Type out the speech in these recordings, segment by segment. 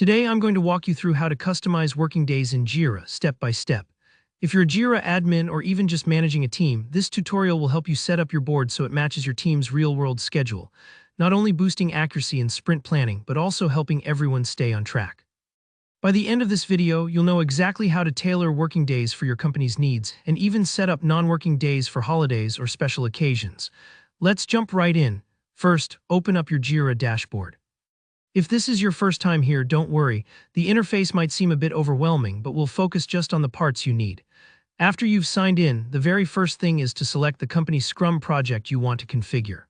Today, I'm going to walk you through how to customize working days in Jira step by step. If you're a Jira admin or even just managing a team, this tutorial will help you set up your board so it matches your team's real-world schedule, not only boosting accuracy in sprint planning, but also helping everyone stay on track. By the end of this video, you'll know exactly how to tailor working days for your company's needs and even set up non-working days for holidays or special occasions. Let's jump right in. First, open up your Jira dashboard. If this is your first time here, don't worry. The interface might seem a bit overwhelming, but we'll focus just on the parts you need. After you've signed in, the very first thing is to select the company Scrum project you want to configure.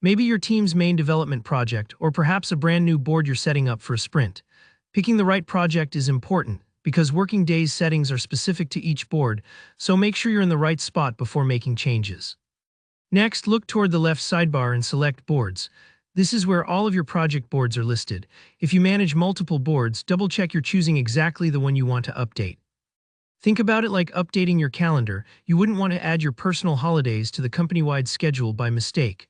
Maybe your team's main development project, or perhaps a brand new board you're setting up for a sprint. Picking the right project is important, because working days settings are specific to each board, so make sure you're in the right spot before making changes. Next, look toward the left sidebar and select Boards. This is where all of your project boards are listed. If you manage multiple boards, double-check you're choosing exactly the one you want to update. Think about it like updating your calendar. You wouldn't want to add your personal holidays to the company-wide schedule by mistake.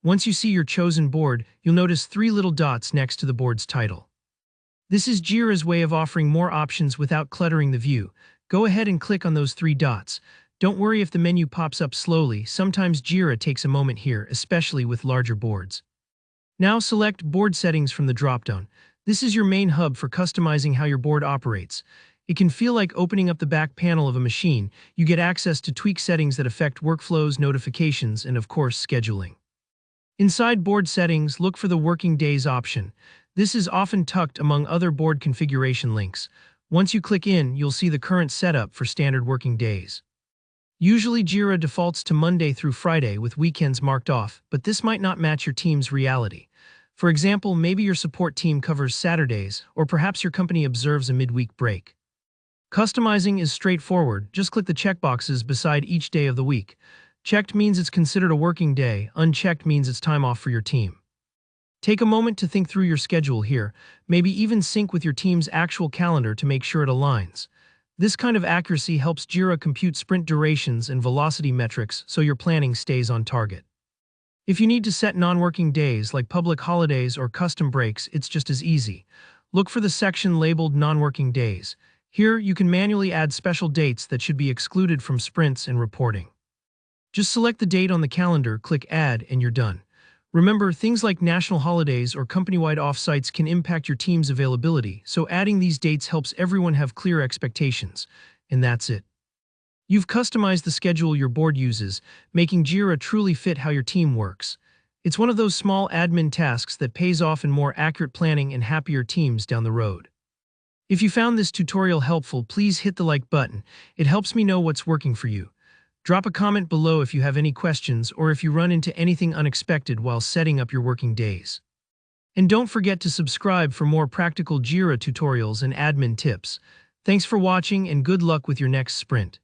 Once you see your chosen board, you'll notice three little dots next to the board's title. This is Jira's way of offering more options without cluttering the view. Go ahead and click on those three dots. Don't worry if the menu pops up slowly. Sometimes Jira takes a moment here, especially with larger boards. Now select Board Settings from the dropdown. This is your main hub for customizing how your board operates. It can feel like opening up the back panel of a machine. You get access to tweak settings that affect workflows, notifications, and of course, scheduling. Inside Board Settings, look for the Working Days option. This is often tucked among other board configuration links. Once you click in, you'll see the current setup for standard working days. Usually Jira defaults to Monday through Friday with weekends marked off, but this might not match your team's reality. For example, maybe your support team covers Saturdays, or perhaps your company observes a midweek break. Customizing is straightforward. Just click the checkboxes beside each day of the week. Checked means it's considered a working day, unchecked means it's time off for your team. Take a moment to think through your schedule here, maybe even sync with your team's actual calendar to make sure it aligns. This kind of accuracy helps Jira compute sprint durations and velocity metrics so your planning stays on target. If you need to set non-working days like public holidays or custom breaks, it's just as easy. Look for the section labeled Non-Working Days. Here, you can manually add special dates that should be excluded from sprints and reporting. Just select the date on the calendar, click Add, and you're done. Remember, things like national holidays or company-wide offsites can impact your team's availability, so adding these dates helps everyone have clear expectations. And that's it. You've customized the schedule your board uses, making Jira truly fit how your team works. It's one of those small admin tasks that pays off in more accurate planning and happier teams down the road. If you found this tutorial helpful, please hit the like button. It helps me know what's working for you. Drop a comment below if you have any questions or if you run into anything unexpected while setting up your working days. And don't forget to subscribe for more practical Jira tutorials and admin tips. Thanks for watching and good luck with your next sprint.